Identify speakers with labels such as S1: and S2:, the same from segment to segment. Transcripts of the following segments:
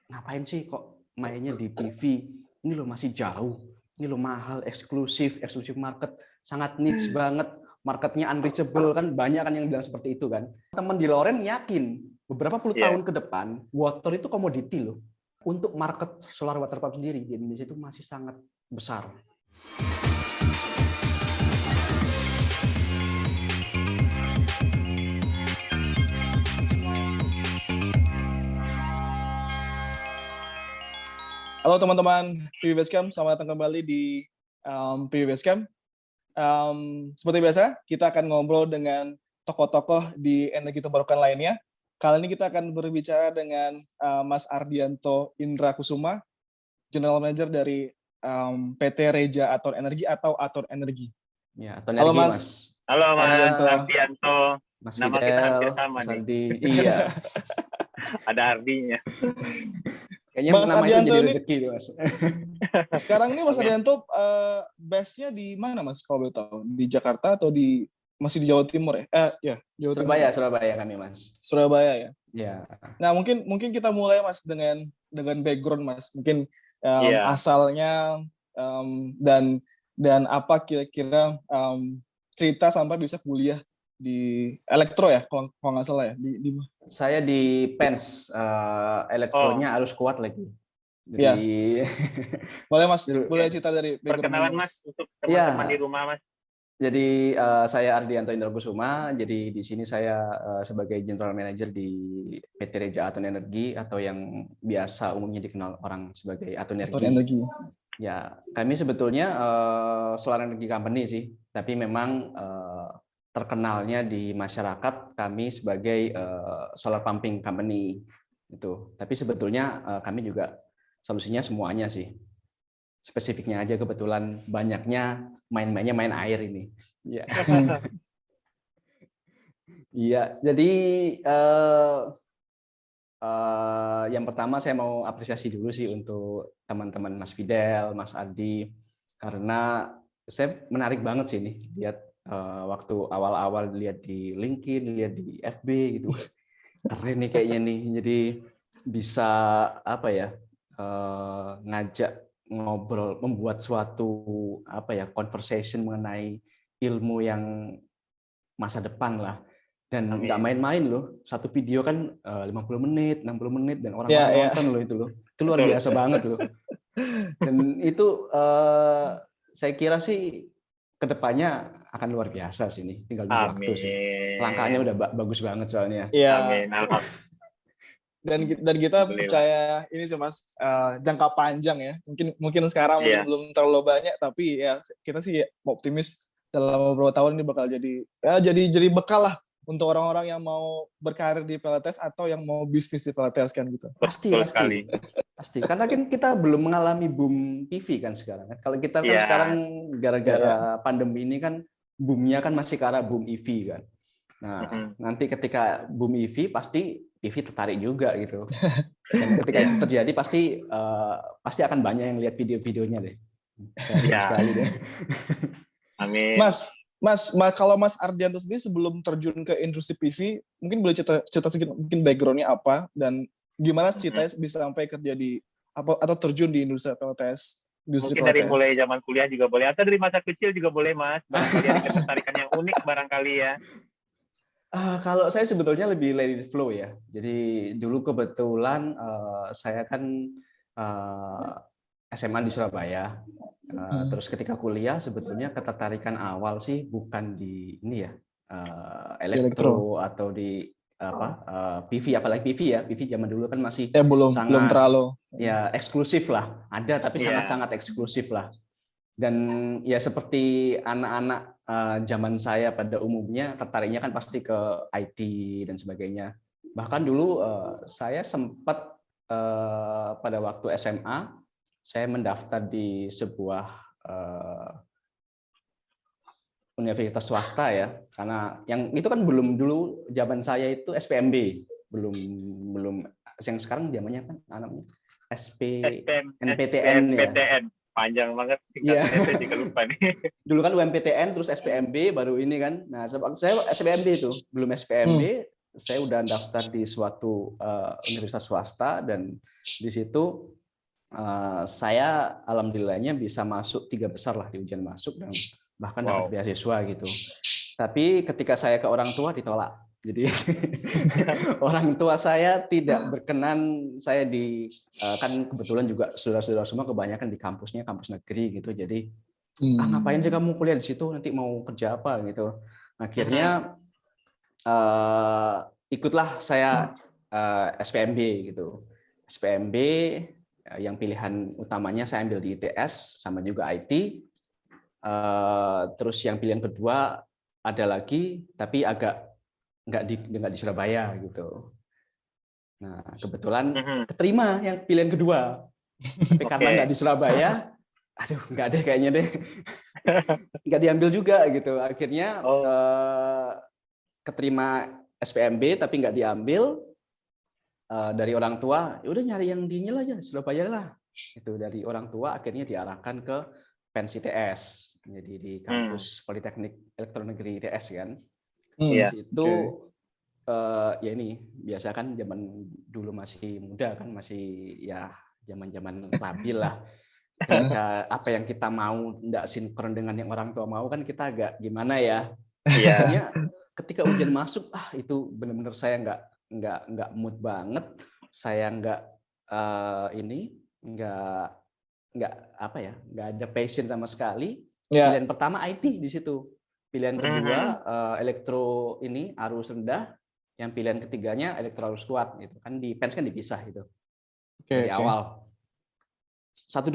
S1: ngapain sih kok mainnya di PV? Ini loh masih jauh, ini loh mahal, eksklusif market, sangat niche banget, marketnya unreachable kan, banyak kan yang bilang seperti itu kan. Teman di Loren yakin beberapa puluh tahun ke depan water itu komoditi loh. Untuk market solar water pump sendiri di Indonesia itu masih sangat besar.
S2: Halo teman-teman PV Basecamp, selamat datang kembali di PV Basecamp. Seperti biasa, kita akan ngobrol dengan tokoh-tokoh di energi terbarukan lainnya. Kali ini kita akan berbicara dengan Mas Ardianto Indra Kusuma, General Manager dari PT Reja Aton Energi atau Aton Energi.
S1: Ya, Aton Energi,
S2: Halo Mas.
S3: Halo Mas
S2: Ardianto.
S1: Mas
S3: Nama
S1: Fidel,
S3: kita hampir sama
S1: Mas
S3: nih.
S1: Ardi, iya.
S3: Ada artinya.
S1: Kayaknya
S2: Mas
S1: nama
S2: Ardianto
S1: itu jadi
S2: ini-
S1: rezeki, Mas.
S2: Sekarang ini Mas Ardianto base-nya di mana Mas kalau boleh tahu? Di Jakarta atau masih di Jawa Timur ya? Jawa Timur.
S1: Surabaya kami, Mas.
S2: Surabaya ya.
S1: Ya.
S2: Nah, mungkin kita mulai Mas dengan background Mas. Mungkin asalnya dan apa kira-kira cerita sampai bisa kuliah di elektro ya, kalau nggak salah ya.
S1: Saya di PENS, elektronya harus kuat lagi. Jadi
S2: Boleh Mas, boleh cerita dari background
S3: Perkenalan
S2: dulu,
S3: Mas untuk teman-teman
S1: Ya.
S3: di rumah Mas.
S1: Jadi saya Ardianto Indra Kusuma. Jadi di sini saya sebagai General Manager di PT Reja Aton Energi atau yang biasa umumnya dikenal orang sebagai Aton
S2: Aton
S1: Energi.
S2: Energi.
S1: Ya, kami sebetulnya solar energy company sih, tapi memang terkenalnya di masyarakat kami sebagai solar pumping company itu. Tapi sebetulnya kami juga solusinya semuanya sih. Spesifiknya aja kebetulan banyaknya main-mainnya main air ini. Iya. Iya, jadi yang pertama saya mau apresiasi dulu sih untuk teman-teman Mas Fidel, Mas Adi, karena saya menarik banget sih ini lihat waktu awal-awal lihat di LinkedIn, lihat di FB gitu. Keren nih kayaknya nih. Jadi bisa apa ya? Ngajak ngobrol, membuat suatu conversation mengenai ilmu yang masa depan lah. Dan nggak main-main loh, satu video kan 50 menit, 60 menit, dan orang-orang nonton loh itu loh. Itu luar biasa banget loh. Dan itu saya kira sih kedepannya akan luar biasa sih nih, tinggal nunggu waktu sih. Langkahnya udah bagus banget soalnya.
S2: Iya.
S3: Amin.
S2: Dan kita percaya ini sih Mas, jangka panjang ya. Mungkin sekarang mungkin belum terlalu banyak, tapi ya kita sih optimis dalam beberapa tahun ini bakal jadi bekal lah untuk orang-orang yang mau berkarir di PLTS atau yang mau bisnis di PLTS kan gitu.
S1: Pasti. Karena kan kita belum mengalami boom PV kan sekarang. Kalau kita kan sekarang gara-gara pandemi ini kan boomnya kan masih ke arah boom EV kan. Nah, nanti ketika boom EV pasti PV tertarik juga gitu. Dan ketika itu terjadi pasti akan banyak yang lihat video-videonya deh. Sekali deh.
S3: Amin.
S2: Mas, kalau Mas Ardianto sendiri sebelum terjun ke industri PV, mungkin boleh cerita sedikit mungkin background-nya apa dan gimana ceritanya bisa sampai kerja di atau terjun di industri PLTS?
S3: Mungkin dari mulai zaman kuliah juga boleh, atau dari masa kecil juga boleh Mas. Barangkali ada ketertarikan yang unik barangkali ya.
S1: Kalau saya sebetulnya lebih let it flow ya. Jadi dulu kebetulan saya kan SMA di Surabaya. Terus ketika kuliah sebetulnya ketertarikan awal sih bukan di ini ya elektro atau di PV, apalagi PV ya. PV zaman dulu kan masih
S2: belum terlalu
S1: eksklusif lah. Ada tapi sangat-sangat eksklusif lah. Dan ya seperti anak-anak zaman saya pada umumnya tertariknya kan pasti ke IT dan sebagainya. Bahkan dulu saya sempat pada waktu SMA saya mendaftar di sebuah universitas swasta ya, karena yang itu kan belum dulu zaman saya itu SPMB, belum yang sekarang zamannya kan namanya NPTN ya.
S3: Panjang banget
S1: saya
S3: juga lupa nih.
S1: Dulu kan UMPTN terus SPMB baru ini kan. Nah, saya SPMB itu, belum SPMB saya udah daftar di suatu universitas swasta, dan di situ saya alhamdulillahnya bisa masuk 3 besar lah di ujian masuk, dan bahkan dapat beasiswa gitu. Tapi ketika saya ke orang tua ditolak. Jadi orang tua saya tidak berkenan saya kan kebetulan juga saudara-saudara semua kebanyakan di kampusnya kampus negeri gitu. Jadi ngapain sih kamu kuliah di situ, nanti mau kerja apa gitu. Akhirnya ikutlah saya SPMB gitu. SPMB yang pilihan utamanya saya ambil di ITS sama juga IT. Terus yang pilihan kedua ada lagi, tapi agak nggak di Surabaya gitu. Nah kebetulan keterima yang pilihan kedua, tapi karena nggak di Surabaya, aduh nggak deh kayaknya deh, nggak diambil juga gitu. Akhirnya keterima SPMB tapi nggak diambil dari orang tua. Ya udah nyari yang di Nyel aja, Surabaya lah. Itu dari orang tua akhirnya diarahkan ke PENS ITS. Jadi di kampus Politeknik Elektronegeri ITS kan. Itu ya ini biasa kan zaman dulu masih muda kan, masih ya zaman-zaman labil lah. Ketika apa yang kita mau tidak sinkron dengan yang orang tua mau kan kita agak gimana ya. Iya. Ketika ujian masuk itu benar-benar saya nggak mood banget. Saya nggak nggak ada passion sama sekali. Pilihan pertama IT di situ. Pilihan kedua elektro ini arus rendah. Yang pilihan ketiganya elektro arus kuat gitu. Kan di PENS kan dipisah gitu. Dari awal. 1-2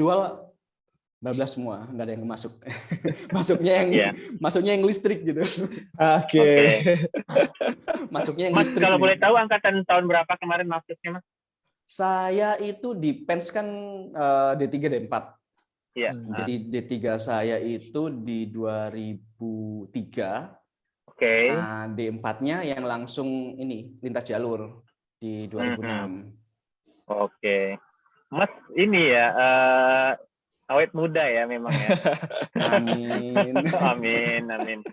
S1: bablas semua, nggak ada yang masuk. Masuknya yang listrik gitu. Masuknya yang
S3: Mas,
S1: listrik.
S3: kalau boleh tahu angkatan tahun berapa kemarin masuknya, Mas?
S1: Saya itu di PENS kan D3 D4.
S3: Iya.
S1: Jadi D3 saya itu di 2003. Nah, D4-nya yang langsung ini lintas jalur di 2006.
S3: Mas ini ya awet muda ya memang ya. Amin.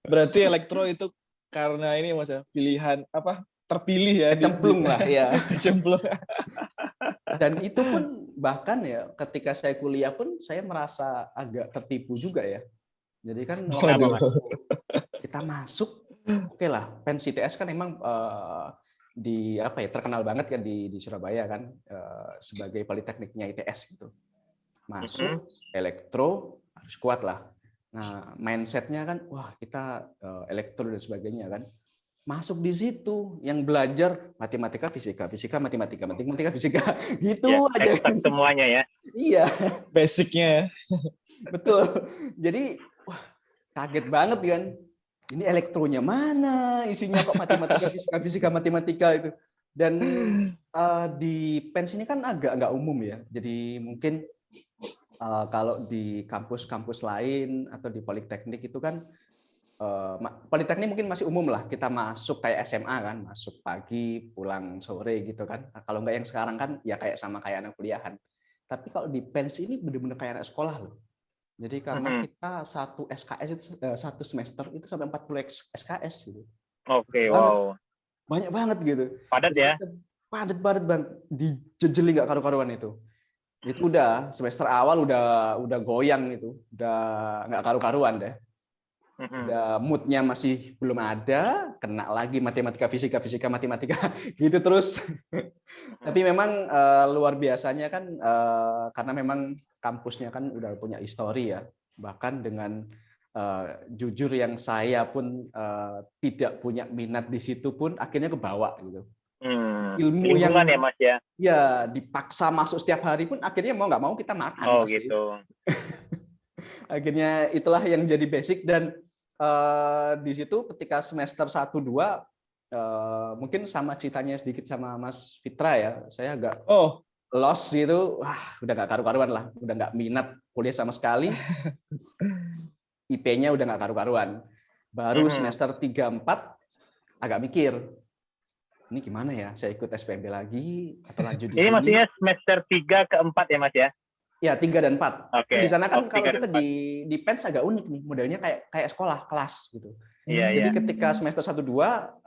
S2: Berarti elektro itu karena ini Mas ya, pilihan terpilih ya,
S1: kecemplung lah ya.
S2: Kecemplung.
S1: Dan itu pun bahkan ya ketika saya kuliah pun saya merasa agak tertipu juga ya. Jadi kan waktu kita masuk, oke lah, PENS ITS kan emang terkenal banget kan di Surabaya kan sebagai politekniknya ITS gitu. Masuk elektro harus kuat lah. Nah mindsetnya kan, wah kita elektro dan sebagainya kan. Masuk di situ yang belajar matematika, fisika, matematika, fisika, gitu
S3: ya,
S1: aja.
S3: Expert semuanya ya.
S2: Iya. Basicnya.
S1: Betul. Jadi wah kaget banget kan. Ini elektronya mana? Isinya kok matematika, fisika, matematika itu. Dan di PENS ini kan agak nggak umum ya. Jadi mungkin kalau di kampus-kampus lain atau di politeknik itu kan politeknik mungkin masih umum lah, kita masuk kayak SMA kan, masuk pagi pulang sore gitu kan. Nah, kalau nggak yang sekarang kan ya kayak sama kayak anak kuliahan. Tapi kalau di PENS ini benar-benar kayak anak sekolah loh. Jadi karena kita satu SKS itu satu semester itu sampai 40 SKS gitu.
S3: Wow.
S1: Banyak banget gitu.
S3: Padat ya?
S1: Padat banget, dijejeli nggak karu-karuan itu. Itu udah semester awal udah goyang itu, udah nggak karu-karuan deh. Udah moodnya masih belum ada, kena lagi matematika, fisika, matematika, gitu terus. Tapi memang luar biasanya kan karena memang kampusnya kan udah punya histori ya. Bahkan dengan jujur yang saya pun tidak punya minat di situ pun akhirnya kebawa gitu. Ilmu yang
S3: ya Mas ya.
S1: Ya dipaksa masuk setiap hari pun akhirnya mau nggak mau kita makan. Pasti.
S3: Gitu.
S1: Akhirnya itulah yang jadi basic dan di situ ketika semester 1-2 mungkin sama ceritanya sedikit sama Mas Fitra ya, saya agak lost gitu, udah nggak karu-karuan lah, udah nggak minat kuliah sama sekali, IP-nya udah nggak karu-karuan. Baru semester 3-4 agak mikir, ini gimana ya, saya ikut SPMB lagi atau lanjut di sini?
S3: Ini maksudnya semester 3 ke 4 ya Mas ya?
S1: Ya, 3 dan 4.
S3: Oke.
S1: Di sana kan
S3: Oh,
S1: kalau
S3: 3
S1: kita
S3: dan 4.
S1: di PENS agak unik nih, modelnya kayak sekolah, kelas gitu.
S3: Iya,
S1: Jadi
S3: iya.
S1: ketika semester 1 2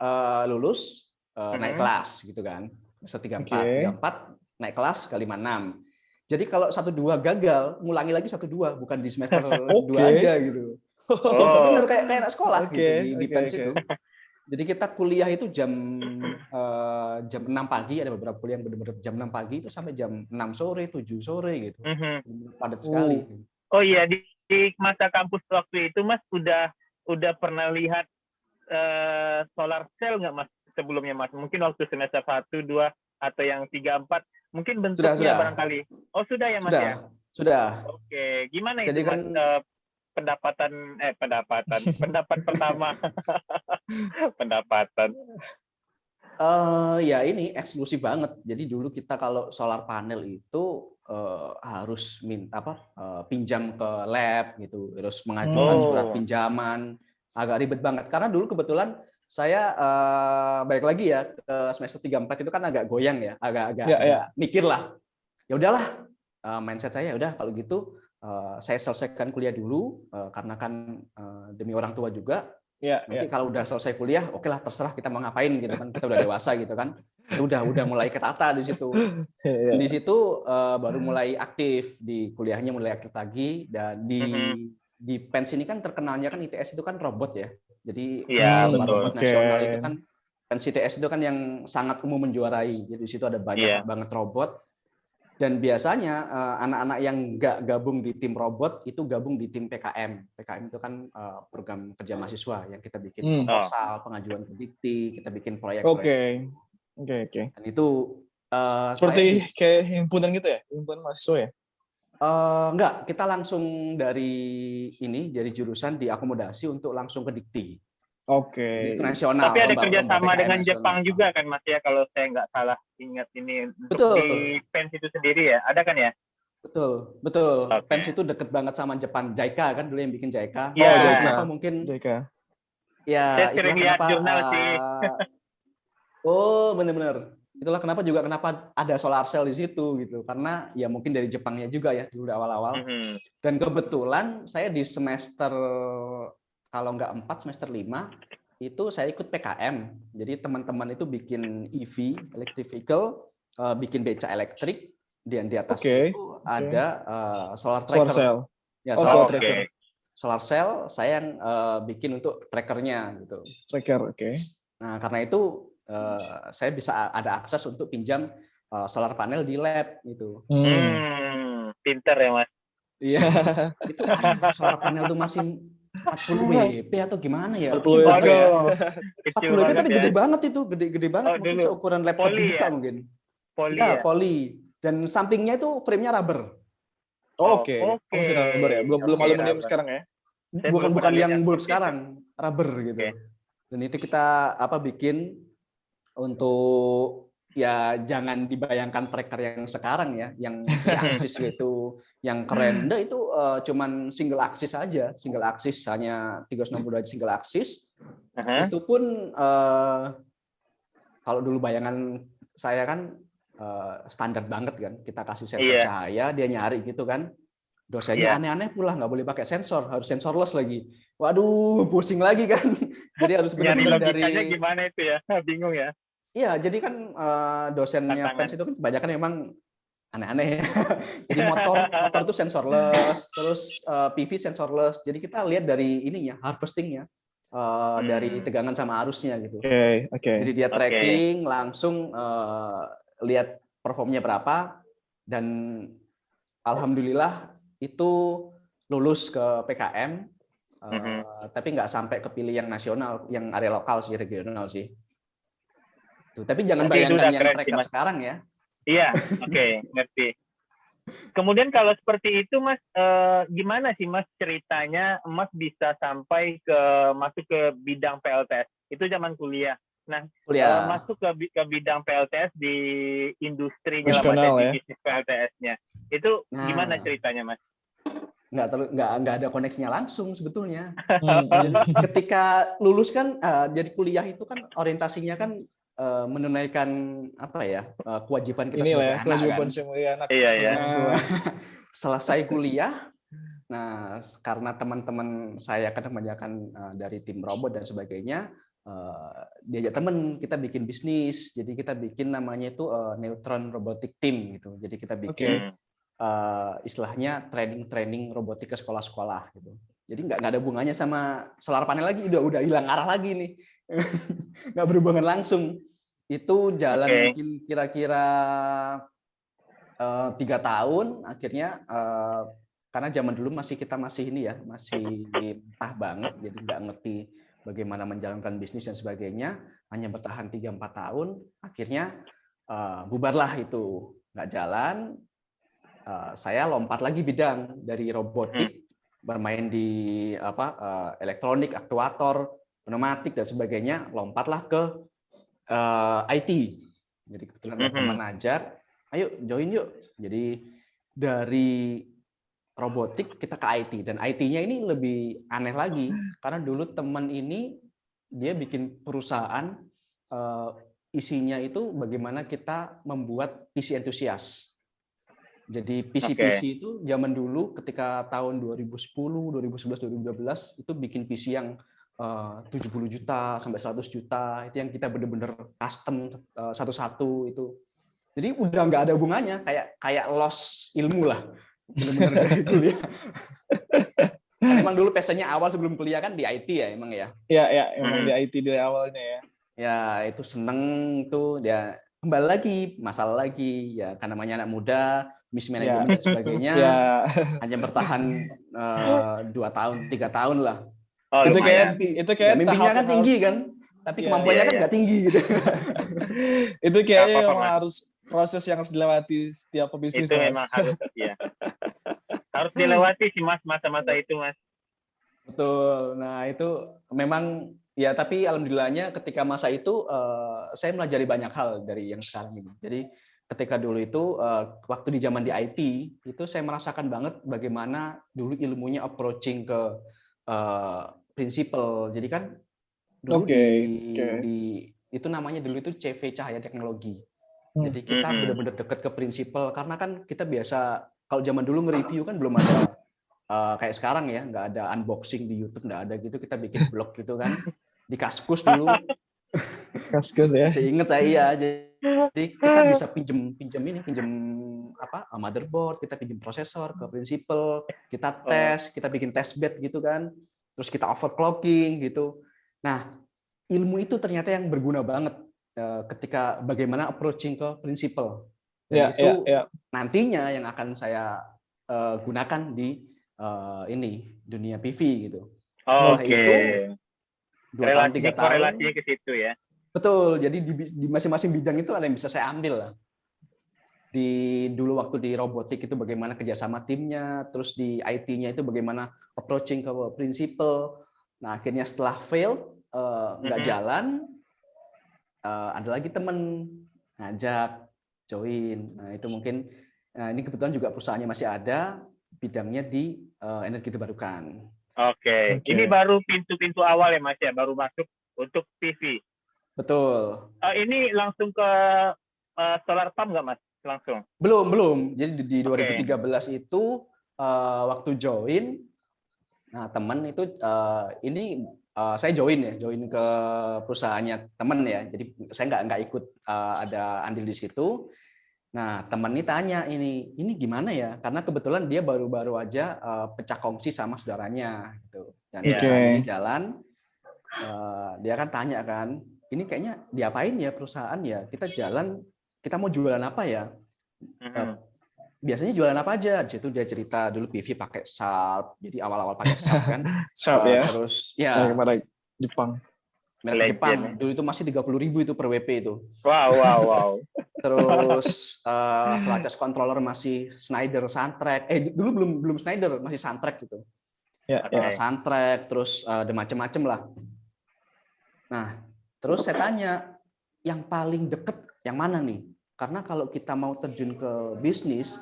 S1: lulus naik
S3: Mhm.
S1: kelas gitu kan. Semester 3 4,
S2: Oke.
S1: 3 4 naik kelas ke 5 6. Jadi kalau 1 2 gagal, ngulangi lagi 1 2, bukan di semester 2
S2: Oke.
S1: aja gitu. Iya,
S3: Oh.
S1: bener kayak anak sekolah gitu di
S2: Oke.
S1: PENS itu. Jadi kita kuliah itu jam 6 pagi, ada beberapa kuliah yang benar-benar jam 6 pagi itu sampai jam 6 sore, 7 sore gitu.
S3: Mhm.
S1: Padat sekali.
S3: Oh iya, di masa kampus waktu itu Mas udah pernah lihat solar cell nggak Mas sebelumnya Mas? Mungkin waktu semester 1, 2 atau yang 3, 4, mungkin bentuknya
S1: Sudah.
S3: barangkali. Oh, sudah ya Mas ya?
S1: Sudah.
S3: Oke, gimana itu
S1: Jadi kan
S3: Mas pendapat pertama. Pendapatan.
S1: ya ini eksklusif banget. Jadi dulu kita kalau solar panel itu harus pinjam ke lab gitu, terus mengajukan surat
S3: Oh.
S1: pinjaman, agak ribet banget. Karena dulu kebetulan saya balik lagi ya ke semester 3 4 itu kan agak goyang ya, agak mikir lah. Ya udahlah, mindset saya udah kalau gitu saya selesaikan kuliah dulu karena kan demi orang tua juga. Nanti kalau udah selesai kuliah, oke lah terserah kita mau ngapain gitu kan, kita udah dewasa gitu kan. Itu udah mulai ketata di situ. Dan di situ baru mulai aktif di kuliahnya, mulai aktif lagi. Dan di PENS ini kan terkenalnya kan ITS itu kan robot ya. Jadi lomba robot nasional itu kan PENS ITS itu kan yang sangat umum menjuarai. Jadi di situ ada banyak banget robot. Dan biasanya anak-anak yang nggak gabung di tim robot itu gabung di tim PKM. PKM itu kan program kerja mahasiswa yang kita bikin proposal, pengajuan ke dikti, kita bikin proyek-proyek.
S2: Oke.
S1: Dan itu
S2: seperti kayak himpunan gitu ya, himpunan mahasiswa ya?
S1: Enggak, kita langsung dari jurusan diakomodasi untuk langsung ke dikti.
S2: Oke.
S1: Itu nasional.
S3: Tapi ada kerjasama dengan Jepang juga kan Mas ya, kalau saya nggak salah ingat ini.
S1: Betul.
S3: Di PENS itu sendiri ya, ada kan ya?
S1: Betul. PENS itu deket banget sama Jepang. JICA kan dulu yang bikin JICA.
S2: JICA.
S1: Kenapa mungkin?
S2: JICA.
S1: Ya,
S3: saya sering lihat jurnal sih.
S1: Oh, benar-benar. Itulah kenapa ada solar cell di situ gitu. Karena ya mungkin dari Jepangnya juga ya dulu awal-awal. Dan kebetulan saya di semester kalau nggak 4, semester 5 itu saya ikut PKM. Jadi teman-teman itu bikin EV, electric vehicle, bikin beca elektrik, dan di atas itu ada solar tracker.
S2: Solar cell.
S1: Ya, solar tracker. Solar cell saya yang bikin untuk trackernya gitu.
S2: Tracker, oke.
S1: Nah, karena itu saya bisa ada akses untuk pinjam solar panel di lab gitu.
S3: Pinter ya Mas.
S1: Iya. Itu solar panel tuh masih 40 WP atau gimana ya?
S2: 40 WP
S1: ya.
S3: 40
S1: WP tapi gede banget itu, gede banget, mungkin
S3: dulu.
S1: seukuran laptop kita mungkin. Poly. Dan sampingnya itu frame-nya rubber.
S2: Oke. Masih rubber ya, belum aluminium sekarang ya?
S1: Bukan yang bulk sekarang, rubber gitu. Dan itu kita bikin untuk ya jangan dibayangkan tracker yang sekarang ya, yang aksis gitu, yang keren. Nah, itu cuman single axis aja, hanya 360 single axis. Itu pun kalau dulu bayangan saya kan standar banget kan, kita kasih sensor cahaya, dia nyari gitu kan. Dosennya aneh-aneh pula, nggak boleh pakai sensor, harus sensorless lagi. Waduh, pusing lagi kan. Jadi harus benar-benar dari
S3: gimana itu ya, bingung ya.
S1: Iya, jadi kan dosennya PENS itu kan kebanyakan memang aneh-aneh ya. Jadi motor itu sensorless, terus PV sensorless. Jadi kita lihat dari ininya, harvestingnya, dari tegangan sama arusnya gitu. Jadi dia tracking langsung lihat performnya berapa, dan alhamdulillah itu lulus ke PKM, tapi nggak sampai kepilih yang nasional, yang area lokal sih, regional sih. Tuh, tapi jangan bayangkan yang tracker sekarang ya.
S3: Iya, ngerti. Kemudian kalau seperti itu Mas, gimana sih Mas ceritanya Mas bisa sampai masuk ke bidang PLTS? Itu zaman kuliah. Nah, masuk ke bidang PLTS di industrinya di bisnis PLTS-nya. Itu gimana ceritanya Mas?
S1: Nggak ada koneksinya langsung sebetulnya. Ketika lulus kan, jadi kuliah itu kan orientasinya kan menunaikan kewajiban kita sebagai anak kan.
S2: Sebagai anak.
S3: Iya.
S1: selesai kuliah, nah karena teman-teman saya kan kebanyakan dari tim robot dan sebagainya, diajak temen kita bikin bisnis. Jadi kita bikin namanya itu Neutron Robotic Team gitu. Jadi kita bikin istilahnya training robotik ke sekolah-sekolah gitu. Jadi nggak ada hubungannya sama solar panel lagi, udah hilang arah lagi nih. Nggak berhubungan langsung. Itu jalan mungkin kira-kira 3 tahun, akhirnya karena zaman dulu kita masih ini ya, masih mentah banget, jadi nggak ngerti bagaimana menjalankan bisnis dan sebagainya, hanya bertahan 3-4 tahun, akhirnya bubarlah itu, nggak jalan. Saya lompat lagi bidang dari robotik, bermain di elektronik, aktuator, pneumatik dan sebagainya, lompatlah ke IT. Jadi kebetulan ada teman ajak, ayo join yuk. Jadi dari robotik kita ke IT, dan IT-nya ini lebih aneh lagi karena dulu teman ini dia bikin perusahaan, isinya itu bagaimana kita membuat PC entusias. Jadi PC itu zaman dulu ketika tahun 2010, 2011, 2012 itu bikin PC yang 70 juta sampai 100 juta, itu yang kita benar-benar custom satu-satu itu. Jadi udah nggak ada hubungannya, kayak loss ilmu lah, benar-benar dari kuliah. Kan emang dulu passionnya awal sebelum kuliah kan di IT ya emang ya.
S2: Iya, emang di IT dari awalnya ya.
S1: Ya itu seneng tuh, dia kembali lagi masalah lagi ya, karena namanya anak muda, mismanagement dan sebagainya, hanya bertahan 2 tahun, 3 tahun lah.
S2: Itu kayak
S1: ya, mimpinya kan tinggi kan, tapi kemampuannya kan nggak tinggi gitu.
S2: Itu kayaknya memang harus proses yang harus dilewati setiap pebisnis.
S3: Itu memang harus, ya. Harus dilewati sih Mas, masa-masa itu Mas.
S1: Betul. Nah itu memang ya, tapi alhamdulillahnya ketika masa itu saya melajari banyak hal dari yang sekarang ini. Jadi ketika dulu itu waktu di zaman di IT itu saya merasakan banget bagaimana dulu ilmunya approaching ke prinsipal. Jadi kan dulu di itu namanya dulu itu CV Cahaya Teknologi. Jadi kita benar-benar dekat ke prinsipal karena kan kita biasa kalau zaman dulu nge-review kan belum ada kayak sekarang ya, nggak ada unboxing di YouTube, nggak ada gitu, kita bikin blog gitu kan di Kaskus dulu.
S2: Kaskus ya.
S1: Saya ingat saya iya. Jadi kita bisa pinjem motherboard, kita pinjem prosesor ke prinsipal, kita tes, kita bikin test bed gitu kan, terus kita overclocking gitu. Nah ilmu itu ternyata yang berguna banget ketika bagaimana approaching ke prinsipal. Dan itu nantinya yang akan saya gunakan di ini dunia PV gitu.
S3: Oke.
S1: 2 tahun 3 tahun.
S3: Korelasinya ke situ ya.
S1: Betul. Jadi di masing-masing bidang itu ada yang bisa saya ambil lah. Dulu waktu di robotik itu bagaimana kerjasama timnya, terus di IT-nya itu bagaimana approaching ke prinsipal. Nah akhirnya setelah fail nggak jalan, ada lagi temen ngajak join. Nah itu mungkin ini kebetulan juga perusahaannya masih ada, bidangnya di energi terbarukan.
S3: Oke. Ini baru pintu-pintu awal ya Mas ya, baru masuk untuk PV.
S1: Betul.
S3: Ini langsung ke solar pump nggak Mas? Langsung?
S1: Belum. Jadi di 2013 itu waktu join, nah teman itu saya join ke perusahaannya teman ya. Jadi saya nggak ikut ada andil di situ. Nah teman ini tanya ini gimana ya? Karena kebetulan dia baru-baru aja pecah kongsi sama saudaranya gitu. Dan ini jalan, dia kan tanya kan, ini kayaknya diapain ya perusahaan ya? Kita jalan, kita mau jualan apa ya? Biasanya jualan apa aja? Di situ dia cerita dulu PV pakai Sharp, jadi awal-awal pakai Sharp kan.
S2: Sharp ya.
S1: Terus ya.
S2: Merek Jepang.
S1: Merek Jepang. Dulu itu masih 30.000 itu per WP itu.
S3: Wow.
S1: Terus selacas controller masih Schneider Suntrack. Dulu belum Schneider, masih Suntrack gitu. Suntrack, terus ada macam-macam lah. Nah, terus saya tanya, yang paling deket yang mana nih? Karena kalau kita mau terjun ke bisnis,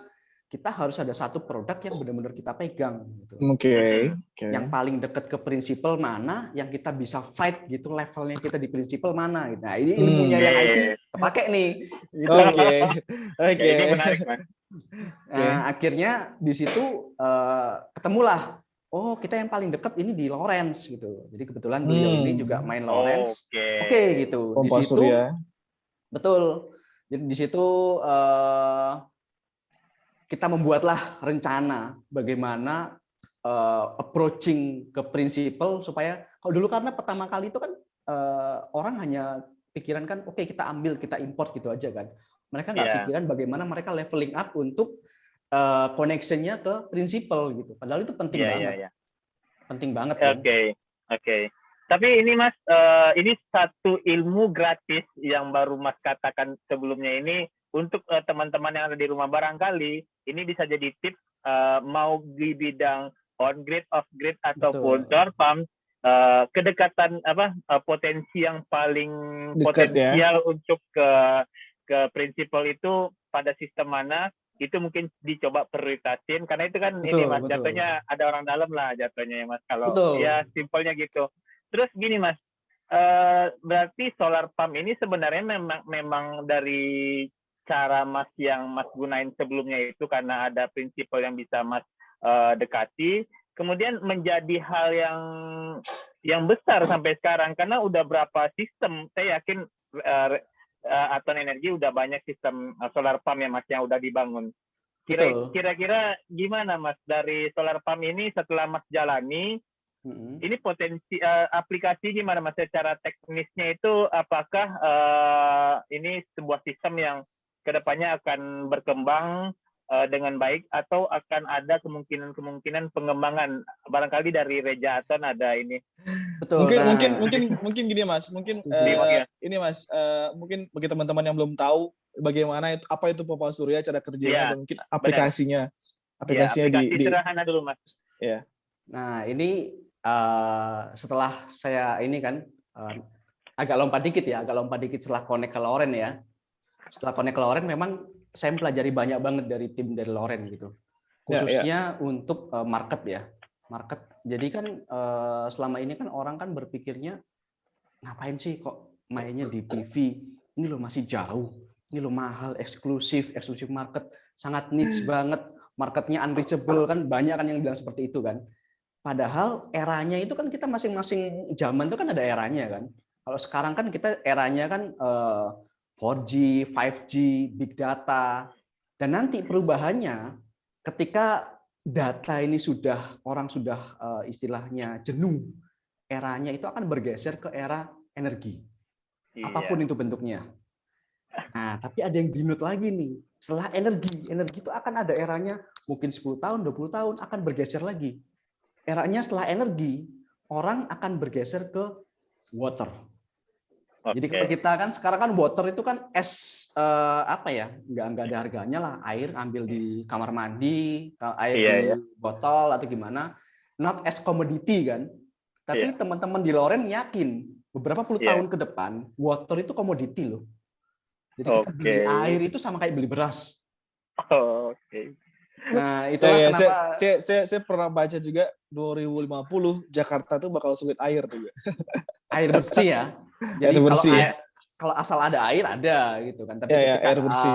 S1: kita harus ada satu produk yang benar-benar kita pegang gitu.
S2: Oke.
S1: Yang paling dekat ke prinsipal mana, yang kita bisa fight gitu, levelnya kita di prinsipal mana gitu. Nah, ini ilmunya yang IT kepake nih gitu.
S2: Oke.
S3: Ya, ini menarik, Mas.
S1: Nah, akhirnya di situ ketemulah, oh kita yang paling dekat ini di Lawrence gitu. Jadi kebetulan beliau ini juga main Lawrence. Oke gitu. Di
S2: Pompa
S1: situ
S2: surya.
S1: betul. Jadi di situ kita membuatlah rencana bagaimana approaching ke prinsipal supaya kalau dulu karena pertama kali itu kan orang hanya pikiran kan oke, kita ambil, kita import gitu aja kan. Mereka nggak pikiran bagaimana mereka leveling up untuk connection-nya ke prinsipal gitu. Padahal itu penting banget. Penting banget kan.
S3: Oke. Tapi ini Mas, ini satu ilmu gratis yang baru Mas katakan sebelumnya ini untuk teman-teman yang ada di rumah, barangkali ini bisa jadi tips mau di bidang on grid, off grid ataupun solar pump, kedekatan potensi yang paling dekat, potensial untuk ke prinsipal itu pada sistem mana, itu mungkin dicoba prioritasin karena itu kan ini Mas, jatuhnya ada orang dalam lah jatuhnya ya Mas, kalau ya simpelnya gitu. Terus gini Mas, berarti solar pump ini sebenarnya memang dari cara Mas yang Mas gunain sebelumnya itu karena ada prinsipal yang bisa Mas dekati, kemudian menjadi hal yang besar sampai sekarang karena udah berapa sistem, saya yakin Aton Energi udah banyak sistem solar pump ya Mas yang udah dibangun. Kira-kira gimana Mas dari solar pump ini setelah Mas jalani, ini potensi aplikasi gimana Mas secara teknisnya itu, apakah ini sebuah sistem yang kedepannya akan berkembang dengan baik atau akan ada kemungkinan pengembangan barangkali dari Reja Aton ada ini.
S2: Betul. Mungkin gini Mas, ini Mas, mungkin bagi teman-teman yang belum tahu bagaimana apa itu pompa surya, cara kerjanya dan mungkin aplikasinya.
S3: Aplikasi sederhana dulu Mas.
S2: Ya.
S1: Nah, ini setelah saya ini kan agak lompat dikit setelah connect ke Loren ya. Setelah connect ke Loren memang saya pelajari banyak banget dari tim dari Loren gitu. Khususnya untuk market ya. Market. Jadi kan selama ini kan orang kan berpikirnya ngapain sih kok mainnya di PV? Ini loh masih jauh. Ini loh mahal, eksklusif market, sangat niche banget. Marketnya unreachable kan, banyak kan yang bilang seperti itu kan. Padahal eranya itu kan kita masing-masing zaman itu kan ada eranya kan. Kalau sekarang kan kita eranya kan 4G, 5G, big data. Dan nanti perubahannya ketika data ini orang sudah istilahnya jenuh, eranya itu akan bergeser ke era energi. Apapun itu bentuknya. Nah, tapi ada yang binut lagi nih. Setelah energi itu akan ada eranya mungkin 10 tahun, 20 tahun akan bergeser lagi. Eranya setelah energi, orang akan bergeser ke water. Jadi kalau kita kan sekarang kan water itu kan nggak ada harganya lah, air ambil di kamar mandi, air di botol atau gimana, not as commodity kan. Tapi teman-teman di Loren yakin beberapa puluh tahun ke depan water itu komoditi loh. Jadi kita beli air itu sama kayak beli beras. Nah, itulah kenapa
S2: saya pernah baca juga 2050 Jakarta tuh bakal sulit air juga.
S1: Air bersih ya. Jadi kalau asal ada air ada gitu kan. Tapi ketika
S2: air bersih,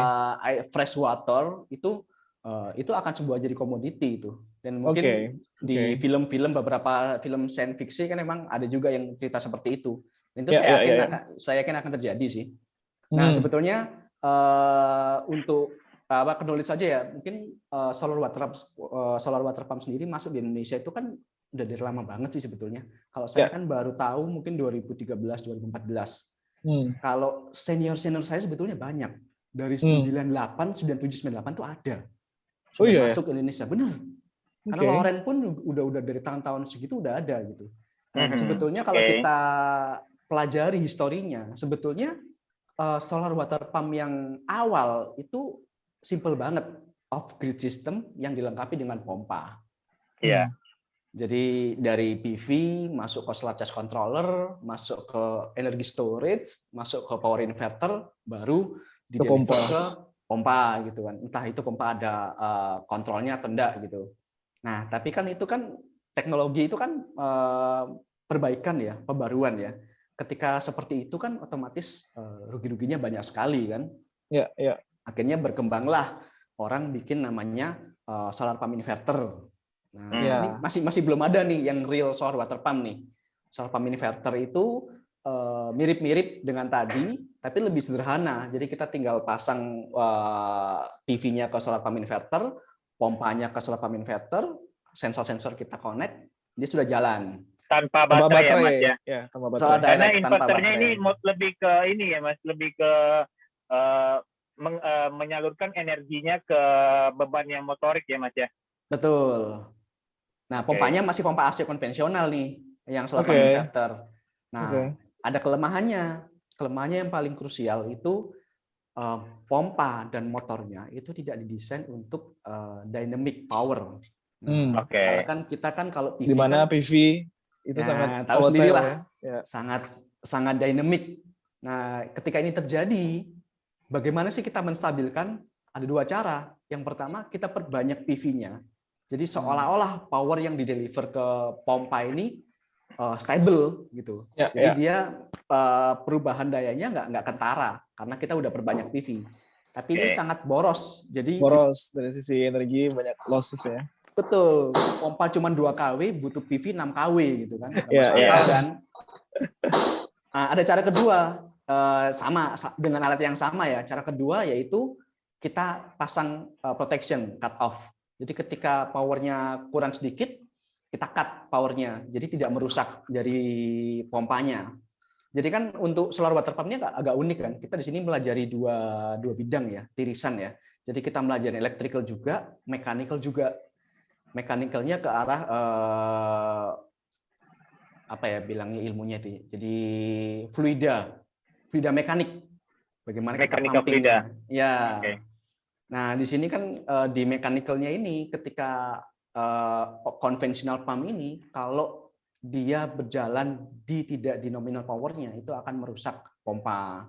S1: fresh water itu akan sebuah jadi komoditi itu. Dan mungkin di film-film beberapa film science fiction kan memang ada juga yang cerita seperti itu. Dan itu saya yakin akan terjadi sih. Nah, sebetulnya untuk knowledge saja ya, mungkin solar water pump sendiri masuk di Indonesia itu kan udah dari lama banget sih sebetulnya. Kalau saya kan baru tahu mungkin 2013, 2014. Kalau senior saya sebetulnya banyak. Dari 98, 97, 98 tuh ada. Sudah masuk ke Indonesia, benar. Karena Loren pun udah dari tahun-tahun segitu udah ada gitu. Dan sebetulnya kalau kita pelajari historinya, sebetulnya solar water pump yang awal itu simple banget, off grid system yang dilengkapi dengan pompa.
S3: Iya.
S1: Jadi dari PV masuk ke solar charge controller, masuk ke energy storage, masuk ke power inverter, baru dideliver ke pompa gitu kan. Entah itu pompa ada kontrolnya atau enggak gitu. Nah, tapi kan itu kan teknologi itu kan perbaikan ya, pembaruan ya. Ketika seperti itu kan otomatis rugi-ruginya banyak sekali kan.
S2: Ya, ya.
S1: Akhirnya berkembanglah orang bikin namanya solar pump inverter. Nah, ini masih belum ada nih yang real solar water pump nih. Solar pump inverter itu mirip-mirip dengan tadi, tapi lebih sederhana. Jadi kita tinggal pasang PV-nya ke solar pump inverter, pompanya ke solar pump inverter, sensor-sensor kita connect, dia sudah jalan.
S3: Tanpa baterai ya, Mas ya?
S2: Ya, tanpa baterai.
S3: Karena inverternya ini lebih ke ini ya, Mas, lebih ke menyalurkan energinya ke beban yang motorik ya, Mas ya?
S1: Betul. Nah, pompanya masih pompa AC konvensional nih, yang solar pump inverter. Nah, ada kelemahannya. Kelemahannya yang paling krusial itu pompa dan motornya itu tidak didesain untuk dynamic power. Karena kan kita kan kalau PV
S2: di mana
S1: kan,
S2: PV itu sangat
S1: tahu sendirilah,
S2: ya.
S1: sangat dynamic. Nah, ketika ini terjadi, bagaimana sih kita menstabilkan? Ada dua cara. Yang pertama, kita perbanyak PV-nya. Jadi seolah-olah power yang dideliver ke pompa ini stable gitu. Jadi dia perubahan dayanya nggak kentara karena kita udah perbanyak PV. Tapi ini sangat boros. Jadi
S2: boros dari sisi energi, banyak losses ya.
S1: Betul. Pompa cuma 2 kW butuh PV 6 kW gitu kan. Kan? Nah, ada cara kedua sama dengan alat yang sama ya. Cara kedua yaitu kita pasang protection cut off. Jadi ketika powernya kurang sedikit, kita cut powernya. Jadi tidak merusak dari pompanya. Jadi kan untuk solar water pump-nya agak unik kan. Kita di sini melajari dua bidang ya, tirisan ya. Jadi kita melajari electrical juga, mechanical juga. Mechanical-nya ke arah apa ya bilangnya ilmunya itu. Jadi fluida mekanik. Bagaimana kita pumping. Ya. Nah, di sini kan di mechanical-nya ini ketika konvensional pump ini kalau dia berjalan tidak di nominal powernya itu akan merusak pompa.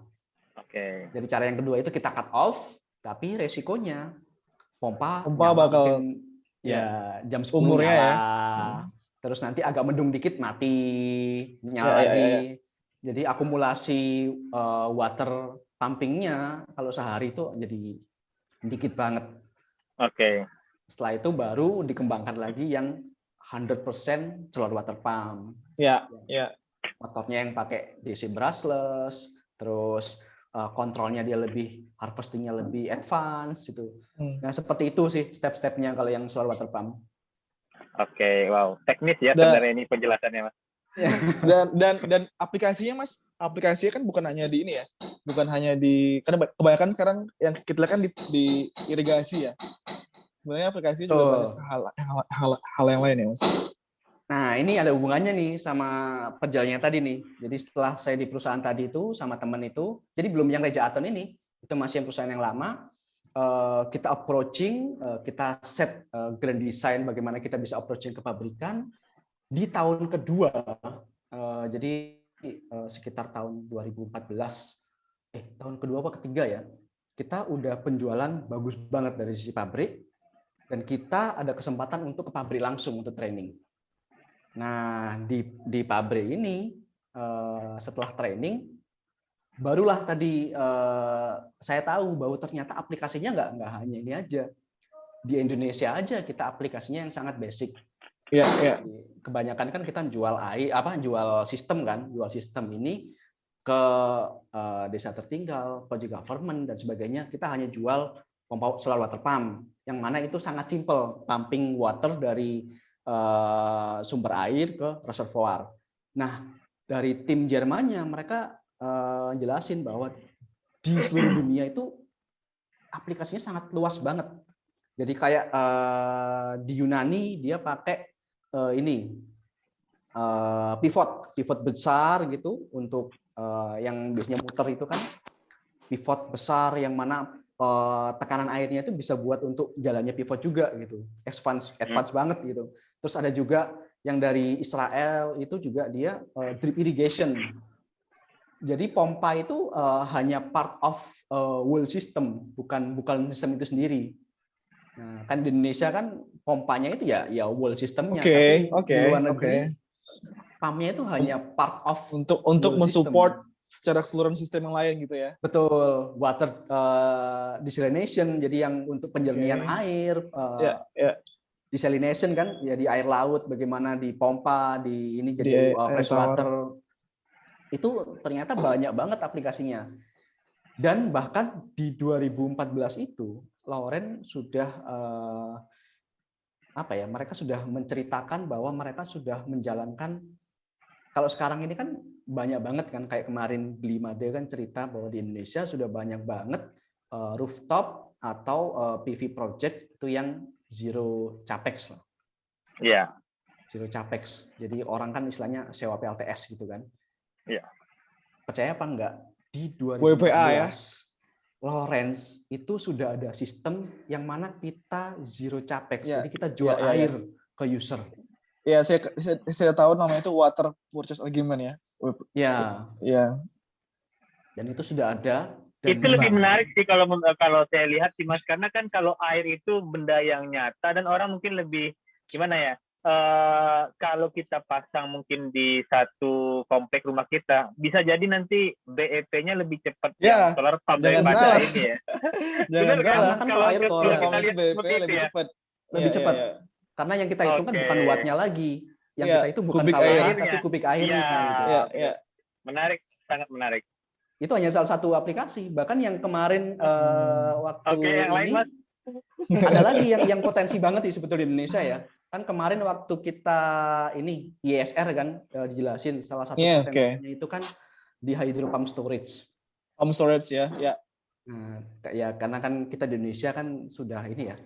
S1: Jadi cara yang kedua itu kita cut off, tapi resikonya pompa
S2: bakal
S1: mungkin jam 10
S2: umurnya
S1: nyala,
S2: ya.
S1: Terus nanti agak mendung dikit mati, nyala lagi. Jadi akumulasi water pumpingnya kalau sehari itu jadi dikit banget. Setelah itu baru dikembangkan lagi yang 100% solar water pump. Motornya yang pakai DC brushless, terus kontrolnya dia harvestingnya lebih advance gitu. Nah seperti itu sih step-stepnya kalau yang solar water pump.
S3: Wow, teknis ya sebenarnya ini penjelasannya, Mas.
S2: dan aplikasinya, Mas, aplikasinya kan bukan hanya di ini ya, bukan hanya di, karena kebanyakan sekarang yang kita lihat kan di irigasi ya. Sebenarnya aplikasi juga banyak hal yang lain ya, Mas.
S1: Nah, ini ada hubungannya nih sama perjalanannya tadi nih. Jadi setelah saya di perusahaan tadi itu sama teman itu, jadi belum yang Reja Aton ini, itu masih yang perusahaan yang lama. Kita approaching, kita set grand design bagaimana kita bisa approaching ke pabrikan. Di tahun kedua, jadi sekitar tahun 2014, tahun kedua apa ketiga ya, kita udah penjualan bagus banget dari sisi pabrik, dan kita ada kesempatan untuk ke pabrik langsung untuk training. Nah, di pabrik ini setelah training, barulah tadi saya tahu bahwa ternyata aplikasinya nggak hanya ini aja. Di Indonesia aja kita aplikasinya yang sangat basic. Kebanyakan kan kita jual sistem kan, jual sistem ini ke desa tertinggal, project government dan sebagainya. Kita hanya jual pompa solar water pump, yang mana itu sangat simple, pumping water dari sumber air ke reservoir. Nah, dari tim Jermannya mereka jelasin bahwa di seluruh dunia itu aplikasinya sangat luas banget. Jadi kayak di Yunani dia pakai pivot besar gitu untuk yang biasanya muter itu kan pivot besar yang mana tekanan airnya itu bisa buat untuk jalannya pivot juga gitu, advance banget gitu. Terus ada juga yang dari Israel itu juga dia drip irrigation. Jadi pompa itu hanya part of whole system, bukan sistem itu sendiri. Nah, kan di Indonesia kan pompanya itu ya whole systemnya, tapi di luar negeri pumpnya itu hanya part of
S2: untuk
S1: whole
S2: mensupport
S1: system.
S2: secara keseluruhan sistem yang lain gitu ya.
S1: Betul, water desalination, jadi yang untuk penjernihan air, desalination kan ya di air laut, bagaimana dipompa di ini jadi fresh water. Itu ternyata banyak banget aplikasinya. Dan bahkan di 2014 itu Lawrence sudah mereka sudah menceritakan bahwa mereka sudah menjalankan, kalau sekarang ini kan banyak banget kan, kayak kemarin Blimade kan cerita bahwa di Indonesia sudah banyak banget rooftop atau PV project itu yang zero capex lah.
S3: Iya.
S1: Zero capex. Jadi orang kan istilahnya sewa PLTS gitu kan.
S3: Iya.
S1: Percaya apa enggak? Di 2014
S2: WPA ya.
S1: Lawrence itu sudah ada sistem yang mana kita zero capex.
S2: Ya,
S1: jadi kita jual air ke user.
S2: Ya, saya tahu namanya itu water purchase agreement ya.
S1: Ya. Dan itu sudah ada. Dan
S3: itu lebih menarik sih kalau saya lihat sih Mas, karena kan kalau air itu benda yang nyata dan orang mungkin lebih gimana ya? Kalau kita pasang mungkin di satu komplek rumah kita, bisa jadi nanti BEP-nya lebih cepat
S2: ya,
S3: solar pump daripada ini ya.
S2: Jangan salah,
S1: kan
S2: kalau
S1: air
S2: solar pump itu BEP-nya lebih cepat.
S1: Lebih cepat. Karena yang kita hitung kan bukan wattnya lagi. Yang kita itu bukan kalori, tapi kubik airnya.
S2: Gitu.
S3: Menarik, sangat menarik.
S1: Itu hanya salah satu aplikasi. Bahkan yang kemarin waktu
S3: yang
S1: ini
S3: lain, Mas?
S1: Ada lagi yang potensi banget sih sebetulnya di Indonesia ya. Kan kemarin waktu kita ini ISR kan dijelasin salah satu potensinya itu kan di hydro pump storage.
S2: Pump storage ya.
S1: Nah, ya karena kan kita di Indonesia kan sudah ini ya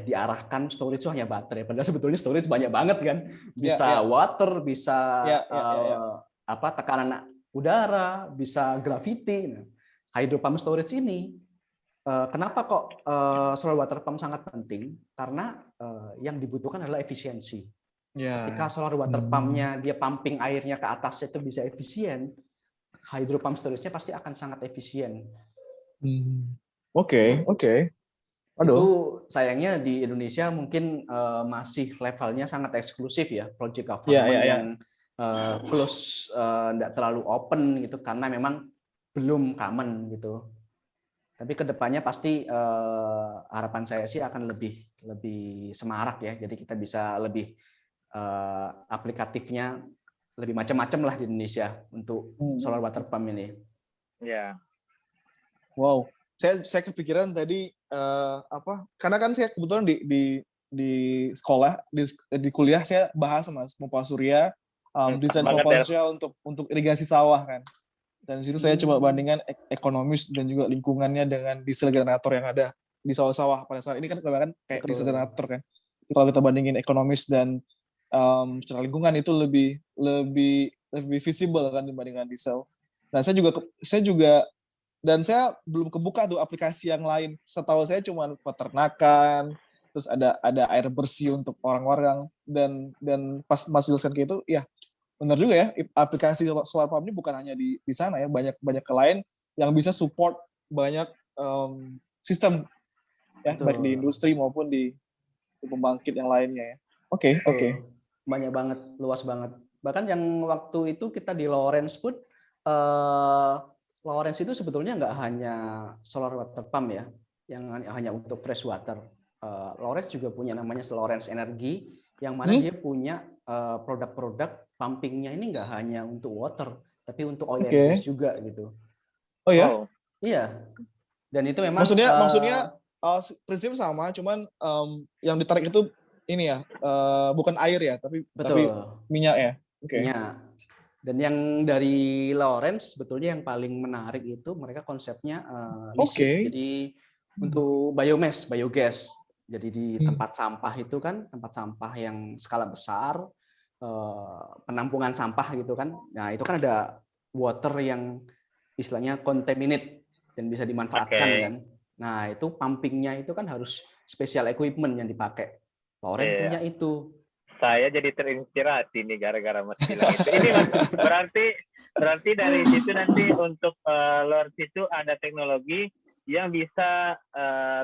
S1: diarahkan storage itu hanya baterai. Padahal sebetulnya storage banyak banget kan. Bisa water, bisa tekanan udara, bisa gravity. Nah, hydro pump storage ini kenapa kok solar water pump sangat penting? Karena yang dibutuhkan adalah efisiensi. Ketika solar water pump-nya dia pumping airnya ke atas itu bisa efisien, hydro pump storage-nya pasti akan sangat efisien.
S2: Oke.
S1: Itu sayangnya di Indonesia mungkin masih levelnya sangat eksklusif ya, project government yang close, tidak terlalu open gitu, karena memang belum common gitu. Tapi kedepannya pasti harapan saya sih akan lebih semarak ya. Jadi kita bisa lebih aplikatifnya lebih macam-macam lah di Indonesia untuk solar water pump ini.
S3: Ya.
S2: Wow. Saya kepikiran tadi karena kan saya kebetulan di sekolah di kuliah saya bahas Mas pompa surya, desain pompa surya untuk irigasi sawah kan. Dan di situ saya coba bandingkan ekonomis dan juga lingkungannya dengan diesel generator yang ada di sawah-sawah pada saat ini kan kebanyakan kayak diesel generator kan. Kalau kita bandingin ekonomis dan secara lingkungan itu lebih visible kan dibandingkan diesel. Nah, saya juga dan saya belum kebuka tuh aplikasi yang lain. Setahu saya cuma peternakan, terus ada air bersih untuk orang-orang dan pas masuk ke itu ya benar juga ya, aplikasi solar pump ini bukan hanya di sana ya, banyak ke lain yang bisa support banyak sistem ya, baik di industri maupun di pembangkit yang lainnya ya. Oke.
S1: Banyak banget, luas banget. Bahkan yang waktu itu kita di Lawrence pun, Lawrence itu sebetulnya nggak hanya solar water pump ya, yang hanya untuk fresh water. Lawrence juga punya namanya Lawrence Energy, yang mana dia punya produk-produk pumpingnya ini nggak hanya untuk water, tapi untuk oil and gas juga gitu.
S2: Oh ya?
S1: Iya. Dan itu memang
S2: maksudnya prinsip sama, cuman yang ditarik itu ini ya, bukan air ya, tapi minyak ya.
S1: Minyak. Dan yang dari Lawrence sebetulnya yang paling menarik itu mereka konsepnya listrik. Jadi untuk biogas. Jadi di tempat sampah itu kan, tempat sampah yang skala besar, penampungan sampah gitu kan. Nah, itu kan ada water yang istilahnya contaminate dan bisa dimanfaatkan kan. Nah, itu pumpingnya itu kan harus special equipment yang dipakai. Lawrence punya itu.
S3: Saya jadi terinspirasi nih gara-gara Mas bilang itu. Ini Mas, berarti dari situ nanti untuk Lord itu ada teknologi yang bisa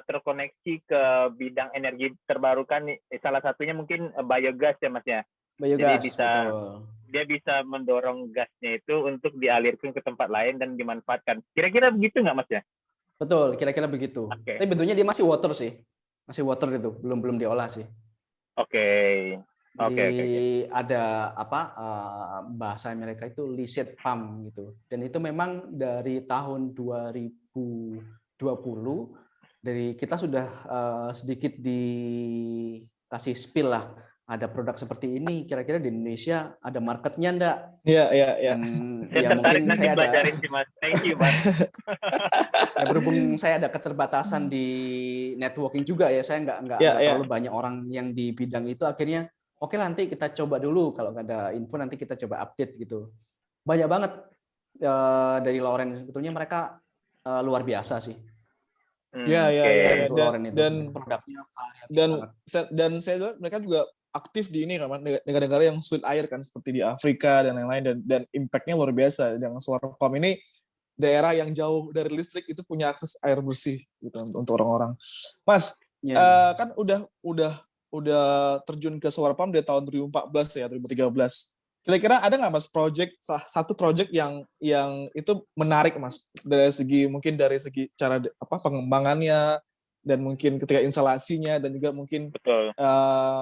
S3: terkoneksi ke bidang energi terbarukan. Salah satunya mungkin biogas ya Mas ya.
S1: Biogas,
S3: Jadi
S1: betul.
S3: dia bisa mendorong gasnya itu untuk dialirkan ke tempat lain dan dimanfaatkan. Kira-kira begitu nggak Mas ya?
S1: Betul, kira-kira begitu.
S3: Oke.
S1: Tapi bentuknya dia masih water sih. Masih water itu, belum diolah sih.
S3: Oke.
S1: Jadi
S3: Oke.
S1: ada bahasa mereka itu licit pump gitu. Dan itu memang dari tahun 2020 dari kita sudah sedikit dikasih spill lah. Ada produk seperti ini, kira-kira di Indonesia ada marketnya enggak?
S2: Iya.
S1: Dan
S3: Saya
S1: ya
S3: tertarik
S1: mungkin
S3: nanti
S1: saya ada
S3: belajarin sih Mas. Thank you Mas.
S1: ya berhubung saya ada keterbatasan di networking juga ya, saya nggak terlalu banyak orang yang di bidang itu, akhirnya oke nanti kita coba dulu, kalau nggak ada info nanti kita coba update gitu. Banyak banget dari Loren, sebetulnya mereka luar biasa sih.
S2: Ya.
S1: Untuk Loren itu produknya variatif banget.
S2: Dan saya lihat mereka juga aktif di ini kan, negara-negara yang sulit air kan, seperti di Afrika dan lain-lain, dan impact-nya luar biasa. Dengan solar pump ini daerah yang jauh dari listrik itu punya akses air bersih gitu untuk orang-orang. Mas, kan udah terjun ke solar pump dari tahun 2014 ya, 2013. Kira-kira ada nggak Mas satu project yang itu menarik Mas, dari segi cara pengembangannya, dan mungkin ketika instalasinya, dan juga mungkin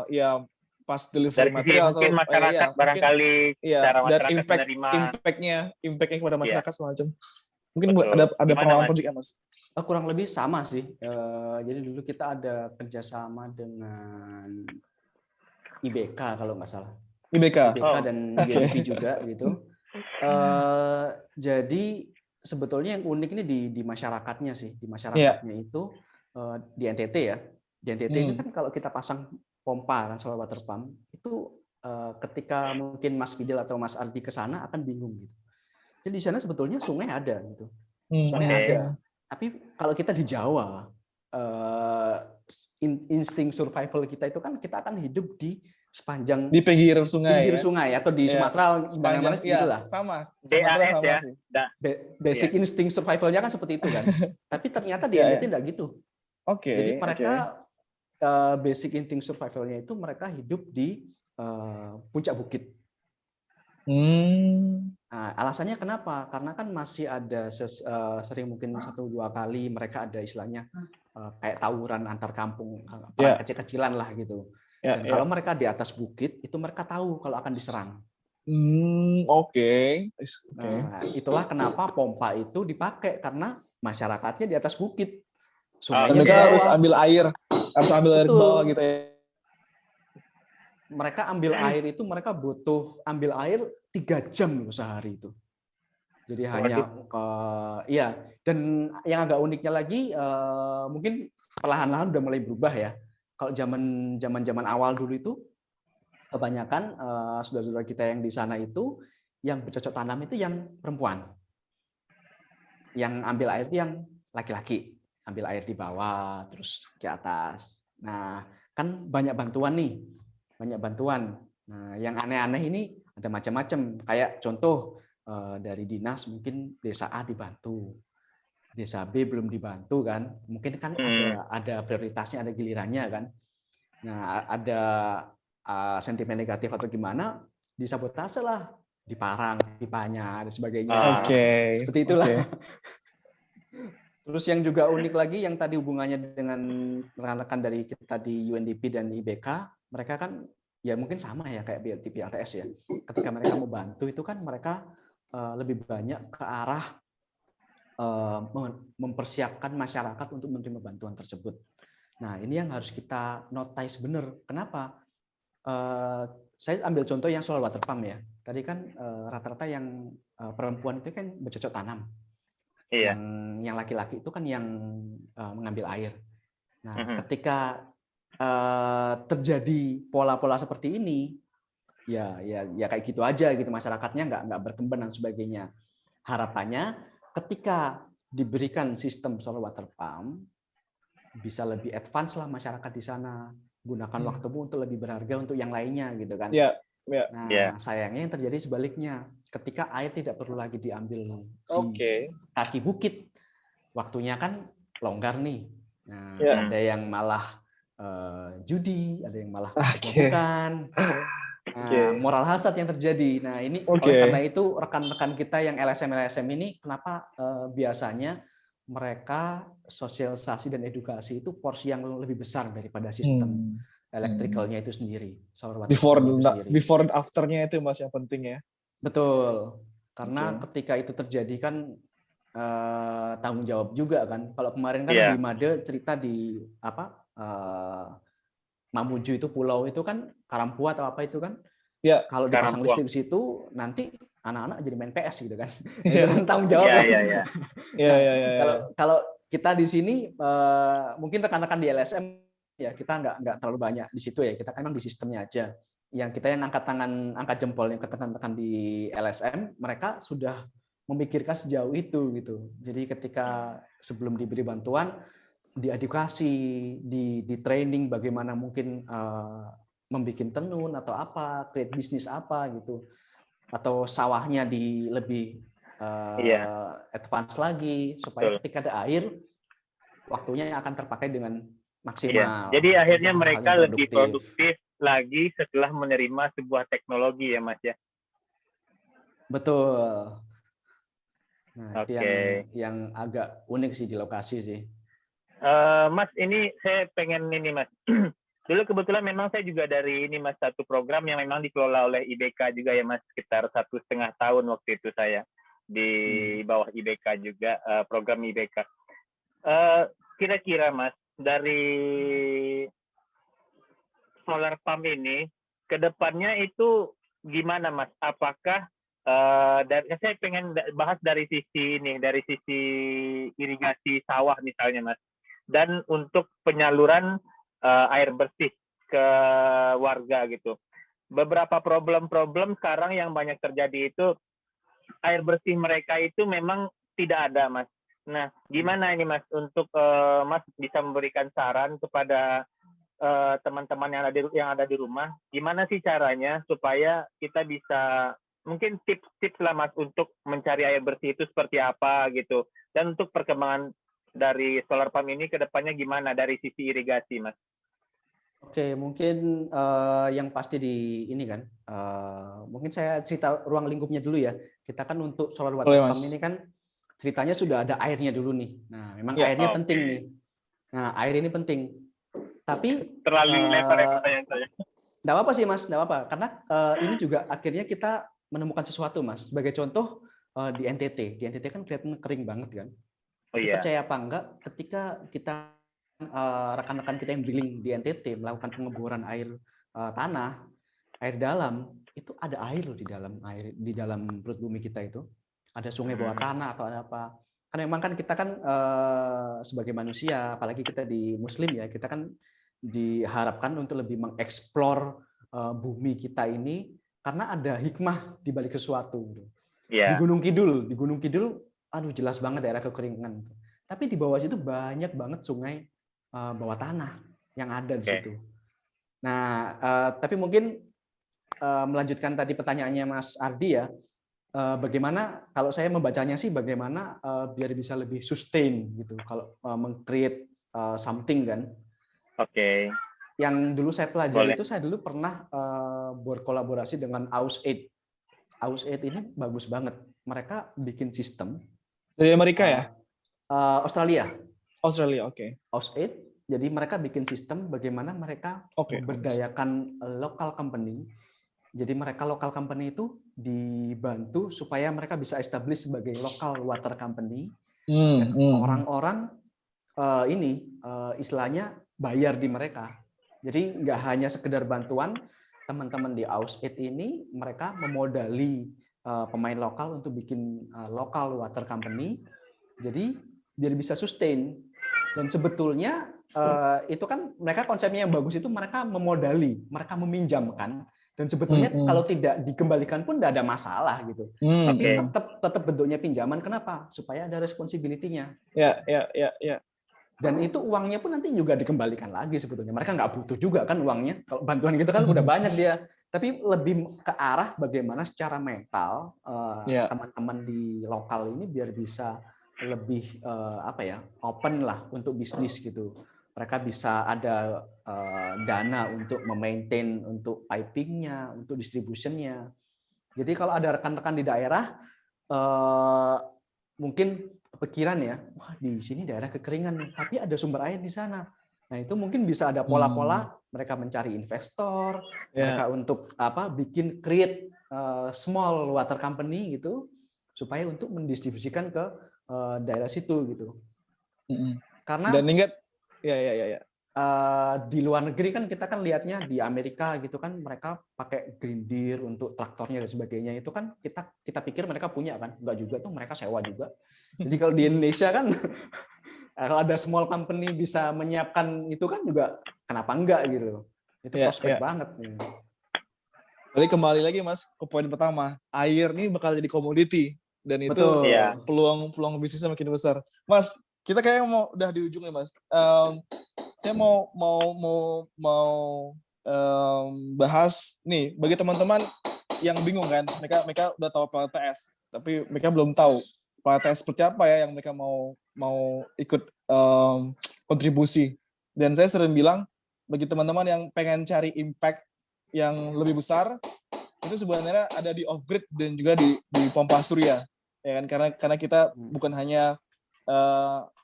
S2: ya pas delivery
S3: dari
S2: material
S3: mungkin
S2: atau
S3: masyarakat barangkali cara
S2: dan
S3: masyarakat menerima
S2: impactnya kepada masyarakat semacam. Mungkin
S3: Betul.
S2: ada pengalaman project ya Mas?
S1: Kurang lebih sama sih. Jadi dulu kita ada kerjasama dengan IBK kalau nggak salah. IBK dan UNP juga gitu. Jadi sebetulnya yang unik ini di masyarakatnya sih. Di masyarakatnya itu di NTT ya. Di NTT ini kan kalau kita pasang pompa kan, solar water pump itu ketika mungkin Mas Fidel atau Mas Ardi ke sana akan bingung gitu. Jadi di sana sebetulnya sungai ada gitu. Sungai ada. Tapi kalau kita di Jawa, insting survival kita itu kan kita akan hidup di sepanjang
S2: di pinggir sungai,
S1: atau di Sumatera, mana-mana gitu lah.
S2: Sama
S3: ya.
S2: sih.
S1: Basic insting survivalnya kan seperti itu kan. Tapi ternyata di NTT enggak gitu. Jadi mereka basic insting survivalnya itu mereka hidup di puncak bukit. Nah, alasannya kenapa? Karena kan masih ada sering mungkin 1-2 kali mereka ada istilahnya kayak tawuran antar kampung, perang kecil-kecilan lah gitu. Dan kalau mereka di atas bukit, itu mereka tahu kalau akan diserang. Nah, itulah kenapa pompa itu dipakai, karena masyarakatnya di atas bukit. Sungainya
S2: mereka harus ambil air ke bawah gitu ya.
S1: Mereka ambil air itu, mereka butuh ambil air 3 jam sehari itu. Jadi hanya dan yang agak uniknya lagi mungkin perlahan-lahan udah mulai berubah ya. Kalau zaman awal dulu itu kebanyakan saudara-saudara kita yang di sana itu yang bercocok tanam itu yang perempuan. Yang ambil air itu yang laki-laki. Ambil air di bawah terus ke atas. Nah, kan banyak bantuan nih. Banyak bantuan. Nah, yang aneh-aneh ini ada macam-macam. Kayak contoh dari dinas mungkin desa A dibantu, desa B belum dibantu kan. Mungkin kan ada prioritasnya, ada gilirannya kan. Nah, ada sentimen negatif atau gimana, disabotase lah, diparang, dipanya dan sebagainya. Seperti itulah. Terus yang juga unik lagi yang tadi hubungannya dengan rekan-rekan dari kita di UNDP dan IBK, mereka kan ya mungkin sama ya kayak BLTP LTS ya. Ketika mereka mau bantu itu kan mereka lebih banyak ke arah mempersiapkan masyarakat untuk menerima bantuan tersebut. Nah, ini yang harus kita notice benar. Kenapa? Saya ambil contoh yang soal water pump ya. Tadi kan rata-rata yang perempuan itu kan bercocok tanam. Yang laki-laki itu kan yang mengambil air. Nah, ketika terjadi pola-pola seperti ini, ya kayak gitu aja gitu, masyarakatnya nggak berkembang dan sebagainya. Harapannya ketika diberikan sistem solar water pump bisa lebih advance lah masyarakat di sana. gunakan waktumu untuk lebih berharga untuk yang lainnya gitu kan.
S2: Ya, ya.
S1: Nah, sayangnya yang terjadi sebaliknya. Ketika air tidak perlu lagi diambil di kaki bukit, waktunya kan longgar nih. Nah, ada yang malah judi, ada yang malah mabuk-mabukan. Nah, moral hazard yang terjadi. Nah, ini oleh karena itu rekan-rekan kita yang LSM ini kenapa biasanya mereka sosialisasi dan edukasi itu porsi yang lebih besar daripada sistem elektrikalnya itu sendiri.
S2: Before and after-nya itu Mas yang penting ya.
S1: Betul. Karena ketika itu terjadi kan tanggung jawab juga kan. Kalau kemarin kan di Made cerita di Mamuju itu pulau itu kan Karampu atau apa itu kan. Ya, kalau dipasang listrik di situ nanti anak-anak jadi main PS gitu kan. Itu kan tanggung jawab. Kalau kita di sini mungkin rekan-rekan di LSM ya kita nggak terlalu banyak di situ ya. Kita kan memang di sistemnya aja. Yang kita yang angkat tangan, angkat jempol yang rekan-rekan di LSM, mereka sudah memikirkan sejauh itu gitu. Jadi ketika sebelum diberi bantuan, diedukasi, di training bagaimana mungkin membuat tenun atau apa, create bisnis apa gitu, atau sawahnya di lebih advance lagi supaya ketika ada air, waktunya akan terpakai dengan maksimal.
S3: Jadi akhirnya mereka lebih produktif lagi setelah menerima sebuah teknologi ya Mas ya.
S1: Betul. Nah, itu yang agak unik sih di lokasi sih.
S3: Mas, ini saya pengen ini Mas. Dulu kebetulan memang saya juga dari ini Mas, satu program yang memang dikelola oleh IBK juga ya Mas, sekitar 1,5 tahun waktu itu saya di bawah IBK juga, program IBK. Kira-kira Mas, dari solar pump ini ke depannya itu gimana Mas? Apakah saya pengen bahas dari sisi ini, dari sisi irigasi sawah misalnya Mas, dan untuk penyaluran air bersih ke warga gitu. Beberapa problem-problem sekarang yang banyak terjadi itu air bersih mereka itu memang tidak ada Mas. Nah, gimana ini Mas untuk Mas bisa memberikan saran kepada teman-teman yang ada di rumah, gimana sih caranya supaya kita bisa mungkin tips-tips lah Mas untuk mencari air bersih itu seperti apa gitu, dan untuk perkembangan dari solar pump ini ke depannya gimana dari sisi irigasi Mas?
S1: Oke, mungkin yang pasti di ini kan, mungkin saya cerita ruang lingkupnya dulu ya. Kita kan untuk solar water pump ini kan ceritanya sudah ada airnya dulu nih. Nah, memang airnya penting nih. Nah, air ini penting. Tapi
S3: terlalu lebar ya pertanyaan saya.
S1: Nggak apa-apa sih Mas, nggak apa-apa. Karena ini juga akhirnya kita menemukan sesuatu Mas. Sebagai contoh di NTT kan kelihatan kering banget kan. Percaya apa enggak ketika kita rekan-rekan kita yang drilling di NTT melakukan pengeboran air tanah, air dalam, itu ada air loh di dalam perut bumi kita itu. Ada sungai bawah tanah atau ada apa. Karena memang kan kita kan sebagai manusia, apalagi kita di Muslim ya, kita kan diharapkan untuk lebih mengeksplor bumi kita ini karena ada hikmah di balik sesuatu. Di Gunung Kidul, aduh jelas banget daerah kekeringan. Tapi di bawah situ banyak banget sungai bawah tanah yang ada di situ. Nah, tapi mungkin melanjutkan tadi pertanyaannya Mas Ardi ya, bagaimana kalau saya membacanya sih bagaimana biar bisa lebih sustain gitu kalau meng-create something kan. Yang dulu saya pelajari itu saya dulu pernah berkolaborasi dengan AusAid. AusAid ini bagus banget. Mereka bikin sistem
S2: dari Amerika ya?
S1: Australia,
S2: oke.
S1: AusAid. Jadi mereka bikin sistem bagaimana mereka memberdayakan local company. Jadi mereka local company itu dibantu supaya mereka bisa establish sebagai local water company. Orang-orang istilahnya bayar di mereka. Jadi nggak hanya sekedar bantuan, teman-teman di AusAid ini mereka memodali pemain lokal untuk bikin local water company. Jadi biar bisa sustain. Dan sebetulnya itu kan mereka konsepnya yang bagus itu mereka memodali, mereka meminjamkan. Dan sebetulnya kalau tidak dikembalikan pun tidak ada masalah gitu. Tapi tetap bentuknya pinjaman. Kenapa? Supaya ada responsibility-nya.
S2: Ya.
S1: Dan itu uangnya pun nanti juga dikembalikan lagi sebetulnya. Mereka nggak butuh juga kan uangnya. Kalau bantuan gitu kan udah banyak dia. Tapi lebih ke arah bagaimana secara mental teman-teman di lokal ini biar bisa lebih open lah untuk bisnis gitu. Mereka bisa ada dana untuk memaintain untuk pipingnya, untuk distributionnya. Jadi kalau ada rekan-rekan di daerah mungkin pikiran ya, wah di sini daerah kekeringan nih, tapi ada sumber air di sana. Nah itu mungkin bisa ada pola-pola mereka mencari investor, mereka untuk bikin create small water company gitu, supaya untuk mendistribusikan ke daerah situ gitu. Karena
S2: dan ingat
S1: di luar negeri kan kita kan lihatnya di Amerika gitu kan mereka pakai Green Deer untuk traktornya dan sebagainya itu kan kita pikir mereka punya kan, enggak juga tuh, mereka sewa juga. Jadi kalau di Indonesia kan kalau ada small company bisa menyiapkan itu kan juga kenapa enggak gitu. Itu prospek banget nih.
S2: Jadi kembali lagi Mas ke poin pertama, air ini bakal jadi komoditi dan itu peluang bisnisnya makin besar. Mas, kita kayaknya udah di ujung nih Mas. Saya mau bahas nih bagi teman-teman yang bingung kan, mereka udah tahu PLTS, tapi mereka belum tahu PLTS seperti apa ya yang mereka mau ikut kontribusi. Dan saya sering bilang bagi teman-teman yang pengen cari impact yang lebih besar itu sebenarnya ada di off grid dan juga di pompa surya, ya kan, karena kita bukan hanya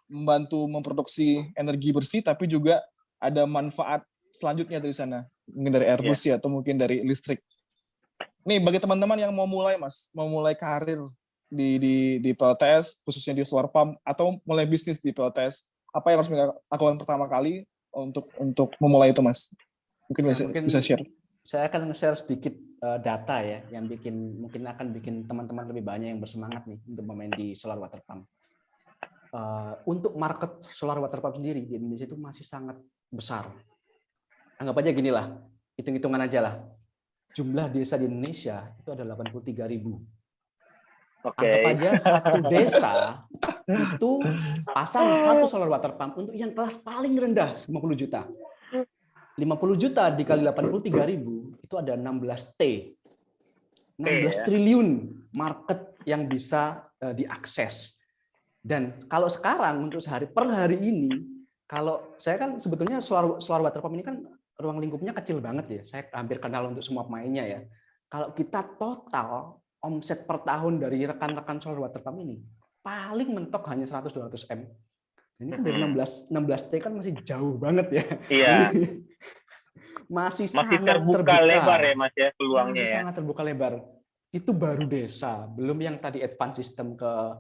S2: membantu memproduksi energi bersih, tapi juga ada manfaat selanjutnya dari sana, mungkin dari air bersih atau mungkin dari listrik. Nih bagi teman-teman yang mau mulai karir di PLTS, khususnya di solar pump atau mulai bisnis di PLTS, apa yang harus mereka lakukan pertama kali untuk memulai itu, Mas? Mungkin bisa share.
S1: Saya akan nge-share sedikit data ya yang mungkin akan bikin teman-teman lebih banyak yang bersemangat nih untuk bermain di solar water pump. Untuk market solar water pump sendiri di Indonesia itu masih sangat besar. Anggap aja gini lah, hitung-hitungan aja lah. Jumlah desa di Indonesia itu ada 83.000. Anggap aja satu desa itu pasang satu solar water pump untuk yang kelas paling rendah 50 juta. 50 juta dikali 83.000 itu ada 16 T. 16 triliun market yang bisa diakses. Dan kalau sekarang untuk per hari ini, kalau saya kan sebetulnya solar water pump ini kan ruang lingkupnya kecil banget ya. Saya hampir kenal untuk semua pemainnya ya. Kalau kita total omset per tahun dari rekan-rekan solar water pump ini paling mentok hanya 100-200 M. Ini kan dari 16 T kan masih jauh banget ya.
S3: Iya.
S1: Masih
S3: sangat terbuka lebar ya Mas ya peluangnya ya.
S1: Sangat terbuka lebar. Itu baru desa, belum yang tadi advance system ke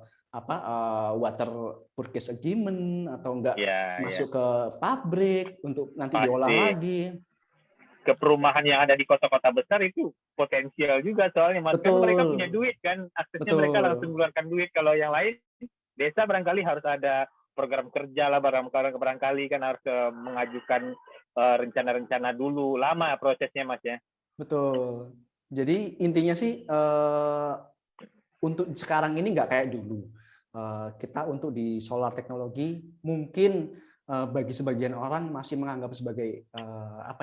S1: water purchase agreement atau enggak masuk ke pabrik untuk nanti diolah lagi.
S3: Ke perumahan yang ada di kota-kota besar itu potensial juga soalnya Mas. Kan mereka punya duit kan, aksesnya mereka langsung mengeluarkan duit. Kalau yang lain desa barangkali harus ada program kerja lah, barangkali kan harus mengajukan rencana-rencana dulu, lama prosesnya Mas ya.
S1: Betul. Jadi intinya sih untuk sekarang ini nggak kayak dulu. Kita untuk di solar teknologi mungkin bagi sebagian orang masih menganggap sebagai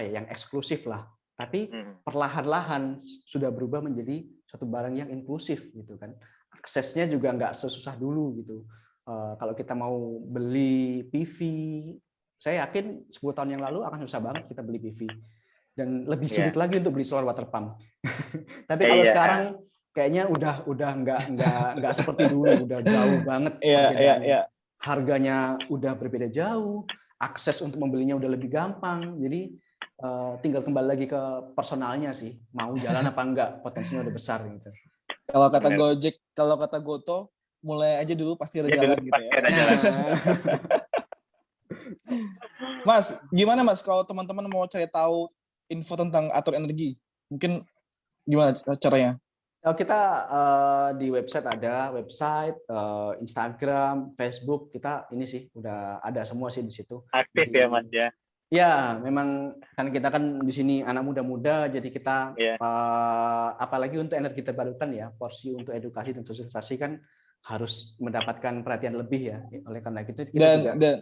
S1: yang eksklusif lah. Tapi perlahan-lahan sudah berubah menjadi suatu barang yang inklusif gitu kan. Aksesnya juga nggak sesusah dulu gitu. Kalau kita mau beli PV, saya yakin 10 tahun yang lalu akan susah banget kita beli PV. Dan lebih sulit lagi untuk beli solar water pump. Tapi kalau sekarang kayaknya udah nggak seperti dulu, udah jauh banget perbedaannya. Harganya udah berbeda jauh, akses untuk membelinya udah lebih gampang. Jadi tinggal kembali lagi ke personalnya sih, mau jalan apa enggak, potensinya udah besar gitu.
S2: Kalau kata Gojek, kalau kata Goto, mulai aja dulu pasti ada jalan gitu ya. Mas, gimana Mas kalau teman-teman mau cari tahu info tentang atur energi? Mungkin gimana caranya?
S1: Kita di website ada Instagram, Facebook, kita ini sih udah ada semua sih di situ.
S3: Aktif ya Mas ya.
S1: Ya, memang kan kita kan di sini anak muda-muda, jadi kita apalagi untuk energi terbarukan ya, porsi untuk edukasi dan sosialisasi kan harus mendapatkan perhatian lebih ya. Oleh karena itu kita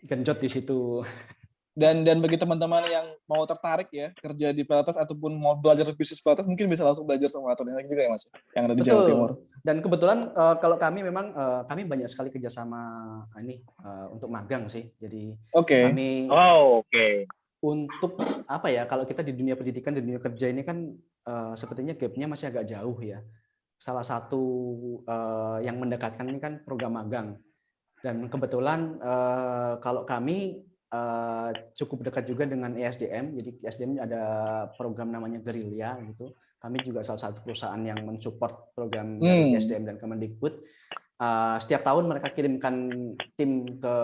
S1: genjot di situ.
S2: Dan bagi teman-teman yang mau tertarik ya kerja di PLTS ataupun mau belajar bisnis PLTS, mungkin bisa langsung belajar sama Aton Energi juga ya Mas, yang ada di Jawa Timur.
S1: Dan kebetulan kalau kami memang kami banyak sekali kerjasama ini untuk magang sih. Jadi kami untuk apa ya, kalau kita di dunia pendidikan, di dunia kerja ini kan sepertinya gapnya masih agak jauh ya. Salah satu yang mendekatkan ini kan program magang. Dan kebetulan kalau kami cukup dekat juga dengan ESDM. Jadi ESDM ada program namanya Gerilya gitu. Kami juga salah satu perusahaan yang mensupport program dari ESDM dan Kemendikbud. Setiap tahun mereka kirimkan tim ke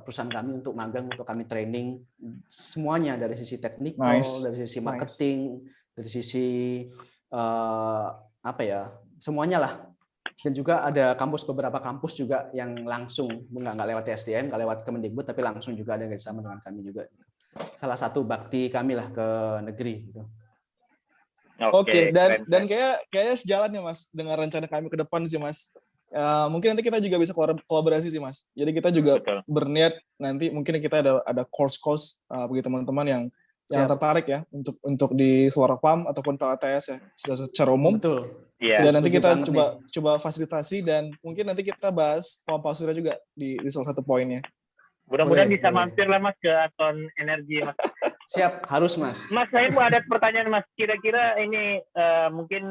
S1: perusahaan kami untuk magang, untuk kami training semuanya dari sisi teknikal, dari sisi marketing, dari sisi apa ya, semuanya lah. Dan juga ada beberapa kampus juga yang langsung nggak lewat TSDM, nggak lewat Kemendikbud, tapi langsung juga ada kerjasama dengan kami juga. Salah satu bakti kami lah ke negeri. Gitu.
S2: Oke, dan kayak sejalan ya Mas dengan rencana kami ke depan sih Mas. Mungkin nanti kita juga bisa kolaborasi sih Mas. Jadi kita juga berniat nanti mungkin kita ada course bagi teman-teman yang tertarik ya untuk di Suara PAM ataupun PLTS ya secara umum.
S1: Betul.
S2: Dan nanti kita coba fasilitasi dan mungkin nanti kita bahas Pak Surya juga di salah satu poinnya.
S3: Mudah-mudahan bisa mampir lah Mas ke Aton Energi Mas.
S1: Siap, harus Mas.
S3: Mas, saya mau ada pertanyaan Mas. Kira-kira ini mungkin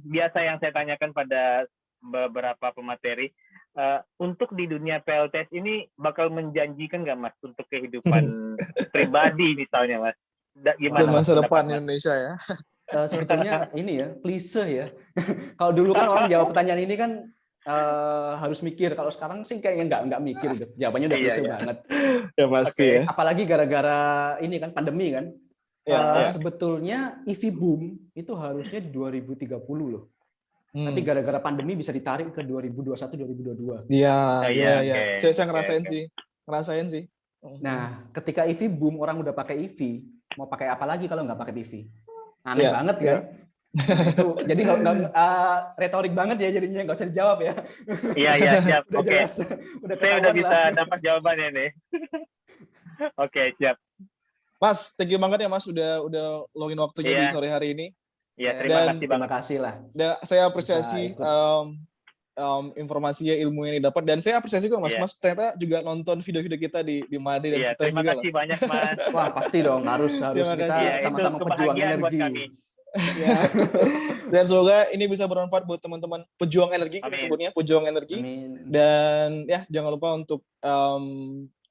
S3: biasa yang saya tanyakan pada beberapa pemateri. Untuk di dunia PLTS ini bakal menjanjikan nggak Mas untuk kehidupan pribadi misalnya Mas?
S2: Gimana masa depan Indonesia ya?
S1: Sebetulnya ini ya, klise ya. Kalau dulu kan orang jawab pertanyaan ini kan harus mikir. Kalau sekarang sih kayaknya nggak mikir. Jawabannya udah klise banget.
S2: Ya pasti ya.
S1: Apalagi gara-gara ini kan pandemi kan. Sebetulnya EV boom itu harusnya di 2030 loh. Tapi gara-gara pandemi bisa ditarik ke 2021-2022.
S2: Iya. Saya ngerasain sih.
S1: Nah, ketika EV boom, orang udah pakai EV, mau pakai apa lagi kalau nggak pakai PV? Aneh banget kan? Nah, itu jadi retorik banget ya jadinya, nggak usah dijawab ya.
S3: Iya siap. Oke. Saya udah bisa dapat jawabannya nih. Oke, siap.
S2: Mas, thank you banget ya Mas udah luangin waktunya di sore hari ini.
S3: Iya, terima kasih lah.
S2: Dan saya apresiasi informasinya, ilmu yang didapat, dan saya apresiasi juga Mas ternyata juga nonton video-video kita di Made dan Citra juga.
S3: Terima kasih banyak Mas.
S1: Wah pasti dong, harus kita sama-sama pejuang energi.
S2: Dan semoga ini bisa bermanfaat buat teman-teman pejuang energi, kita sebutnya pejuang energi.
S1: Amin. Dan
S2: ya jangan lupa untuk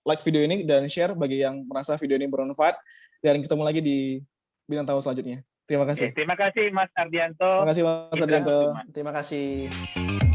S2: like video ini dan share bagi yang merasa video ini bermanfaat, dan ketemu lagi di bintang tamu selanjutnya. Terima kasih.
S3: Terima kasih Mas Ardianto.
S2: Terima kasih Mas Ardianto.
S1: Terima kasih.